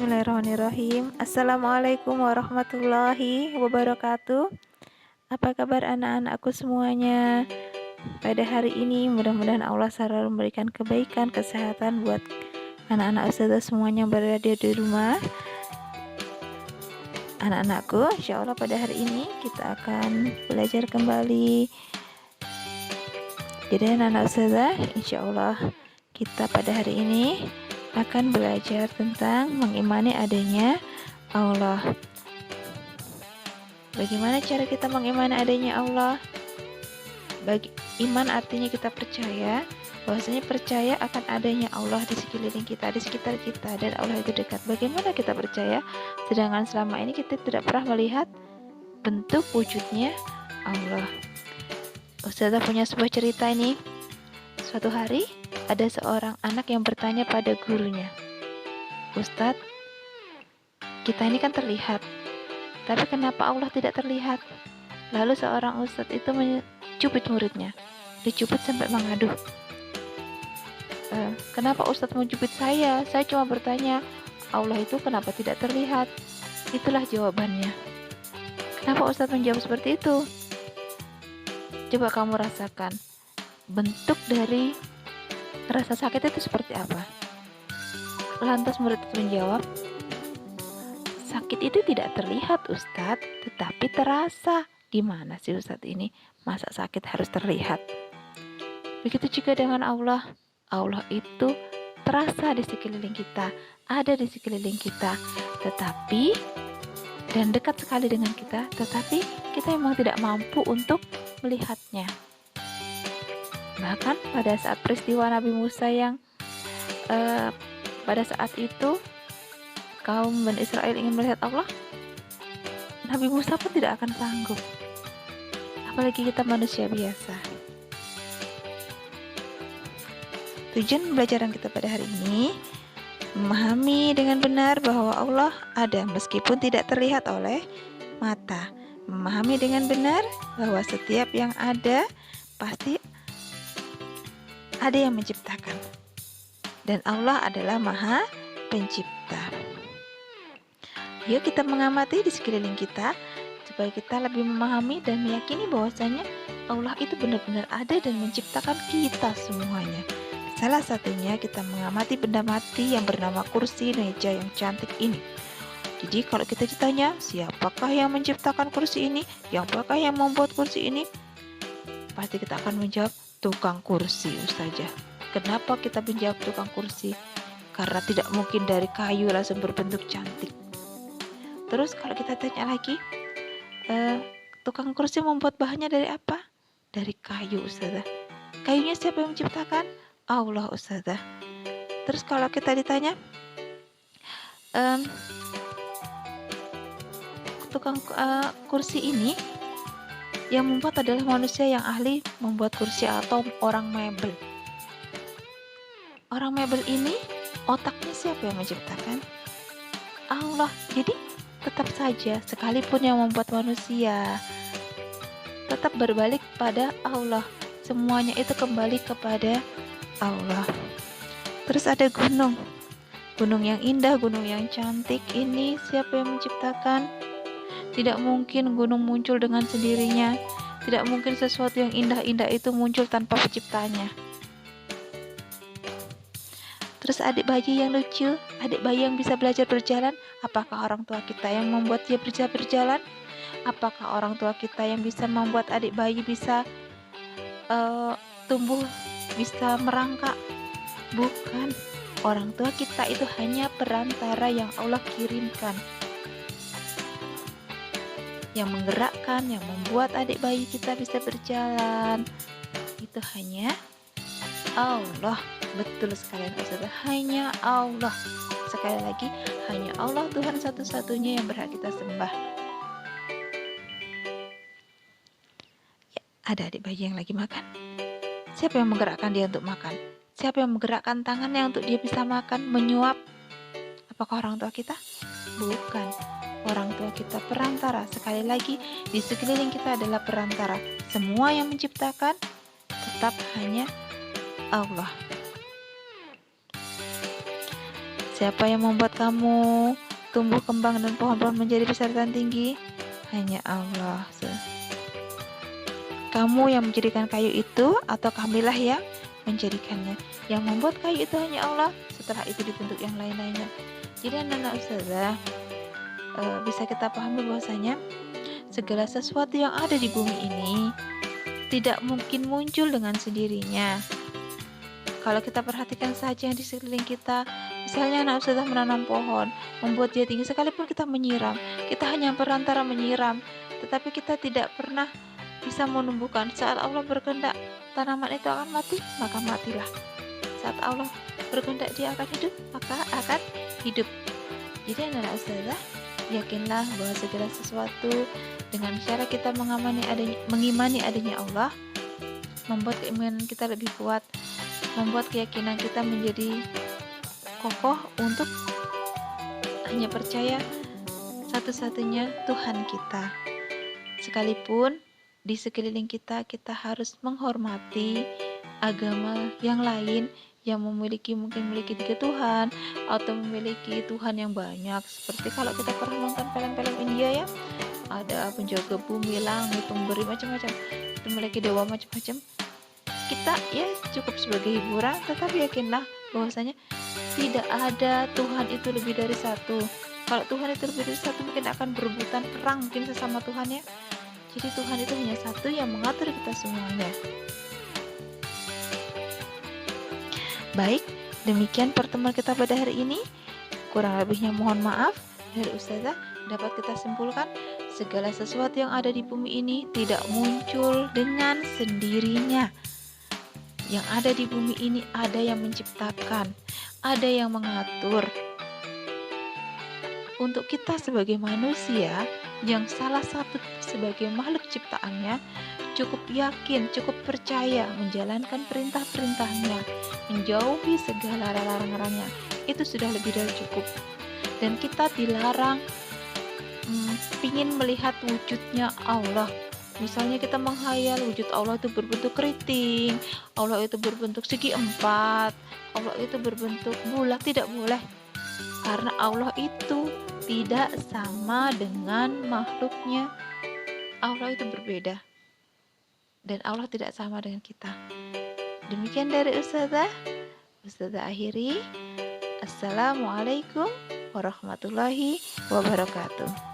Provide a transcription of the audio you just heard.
Bismillahirrahmanirrahim. Assalamualaikum warahmatullahi wabarakatuh. Apa kabar anak-anakku semuanya? Pada hari ini mudah-mudahan Allah selalu memberikan kebaikan, kesehatan buat anak-anak ustazah semuanya yang berada di rumah. Anak-anakku, insya Allah pada hari ini kita akan belajar kembali. Jadi anak-anak ustazah, insya Allah kita pada hari ini akan belajar tentang mengimani adanya Allah. Bagaimana cara kita mengimani adanya Allah? Iman artinya kita percaya bahwasanya percaya akan adanya Allah di sekeliling kita, di sekitar kita, dan Allah itu dekat. Bagaimana kita percaya sedangkan selama ini kita tidak pernah melihat bentuk wujudnya Allah? Ustazah punya sebuah cerita ini. Suatu hari ada seorang anak yang bertanya pada gurunya, "Ustadz, kita ini kan terlihat, tapi kenapa Allah tidak terlihat?" Lalu seorang ustadz itu mencubit muridnya. Dicubit sampai mengadu. "Kenapa ustadz mencubit saya? Saya cuma bertanya, Allah itu kenapa tidak terlihat?" Itulah jawabannya. Kenapa ustadz menjawab seperti itu? Coba kamu rasakan. Bentuk dari rasa sakit itu seperti apa? Lantas murid itu menjawab, "Sakit itu tidak terlihat Ustadz, tetapi terasa." Di mana sih Ustadz ini? Masa sakit harus terlihat? Begitu juga dengan Allah. Allah itu terasa di sekeliling kita, ada di sekeliling kita, tetapi dan dekat sekali dengan kita, tetapi kita memang tidak mampu untuk melihatnya. Bahkan pada saat peristiwa Nabi Musa yang pada saat itu kaum Bani Israel ingin melihat Allah, Nabi Musa pun tidak akan sanggup. Apalagi kita manusia biasa. Tujuan pembelajaran kita pada hari ini memahami dengan benar bahwa Allah ada meskipun tidak terlihat oleh mata. Memahami dengan benar bahwa setiap yang ada pasti ada yang menciptakan. Dan Allah adalah Maha Pencipta. Yuk kita mengamati di sekeliling kita supaya kita lebih memahami dan meyakini bahwasanya Allah itu benar-benar ada dan menciptakan kita semuanya. Salah satunya kita mengamati benda mati yang bernama kursi meja yang cantik ini. Jadi kalau kita ditanya, siapakah yang menciptakan kursi ini? Siapakah yang membuat kursi ini? Pasti kita akan menjawab, tukang kursi Ustazah. Kenapa kita menjawab tukang kursi? Karena tidak mungkin dari kayu langsung berbentuk cantik. Terus kalau kita tanya lagi, tukang kursi membuat bahannya dari apa? Dari kayu Ustazah. Kayunya siapa yang menciptakan? Allah Ustazah. Terus kalau kita ditanya, tukang kursi ini yang membuat adalah manusia yang ahli membuat kursi atau orang mebel. Orang mebel ini otaknya siapa yang menciptakan? Allah. Jadi tetap saja sekalipun yang membuat manusia tetap berbalik pada Allah. Semuanya itu kembali kepada Allah. Terus ada gunung. Gunung yang indah, gunung yang cantik ini siapa yang menciptakan? Tidak mungkin gunung muncul dengan sendirinya. Tidak mungkin sesuatu yang indah-indah itu muncul tanpa penciptanya. Terus adik bayi yang lucu, adik bayi yang bisa belajar berjalan, apakah orang tua kita yang membuat dia bisa berjalan? Apakah orang tua kita yang bisa membuat adik bayi bisa tumbuh, bisa merangkak? Bukan. Orang tua kita itu hanya perantara yang Allah kirimkan, yang menggerakkan, yang membuat adik bayi kita bisa berjalan. Itu hanya Allah. Betul sekali Ustazah, hanya Allah. Sekali lagi, hanya Allah Tuhan satu-satunya yang berhak kita sembah. Ya, ada adik bayi yang lagi makan. Siapa yang menggerakkan dia untuk makan? Siapa yang menggerakkan tangannya untuk dia bisa makan, menyuap? Apakah orang tua kita? Bukan. Orang tua kita perantara. Sekali lagi, di sekeliling kita adalah perantara. Semua yang menciptakan tetap hanya Allah. Siapa yang membuat kamu tumbuh kembang dan pohon-pohon menjadi besar dan tinggi? Hanya Allah. Kamu yang menjadikan kayu itu atau kamilah yang menjadikannya? Yang membuat kayu itu hanya Allah, setelah itu dibentuk yang lain-lainnya. Jadi anak-anak ustazah, bisa kita pahami bahwasanya segala sesuatu yang ada di bumi ini tidak mungkin muncul dengan sendirinya. Kalau kita perhatikan saja yang di sekeliling kita, misalnya anak ustazah menanam pohon, membuat dia tinggi, sekalipun kita menyiram, kita hanya perantara menyiram, tetapi kita tidak pernah bisa menumbuhkan. Saat Allah berkehendak tanaman itu akan mati, maka matilah. Saat Allah berkehendak dia akan hidup, maka akan hidup. Jadi anak ustazah, yakinlah bahwa segala sesuatu dengan cara kita mengimani adanya Allah, membuat keimanan kita lebih kuat, membuat keyakinan kita menjadi kokoh untuk hanya percaya satu-satunya Tuhan kita. Sekalipun di sekeliling kita harus menghormati agama yang lain yang mungkin memiliki 3 Tuhan atau memiliki Tuhan yang banyak. Seperti kalau kita pernah nonton film-film India ya, ada penjaga bumi, langit, pemberi macam-macam, itu memiliki dewa macam-macam. Kita ya cukup sebagai hiburan, tetapi yakinlah bahwasanya tidak ada Tuhan itu lebih dari satu. Kalau Tuhan itu lebih dari satu, mungkin akan berebutan perang mungkin sesama Tuhan ya. Jadi Tuhan itu hanya satu yang mengatur kita semuanya. Baik, demikian pertemuan kita pada hari ini. Kurang lebihnya mohon maaf. Dari ustazah dapat kita simpulkan, segala sesuatu yang ada di bumi ini tidak muncul dengan sendirinya. Yang ada di bumi ini ada yang menciptakan, ada yang mengatur. Untuk kita sebagai manusia yang salah satu sebagai makhluk ciptaannya, cukup yakin, cukup percaya menjalankan perintah-perintahnya, menjauhi segala larang-larangnya, itu sudah lebih dari cukup. Dan kita dilarang ingin melihat wujudnya Allah. Misalnya kita menghayal wujud Allah itu berbentuk keriting, Allah itu berbentuk segi 4, Allah itu berbentuk bulat, tidak boleh. Karena Allah itu tidak sama dengan makhluknya. Allah itu berbeda. Dan Allah tidak sama dengan kita. Demikian dari Ustazah akhiri. Assalamualaikum warahmatullahi wabarakatuh.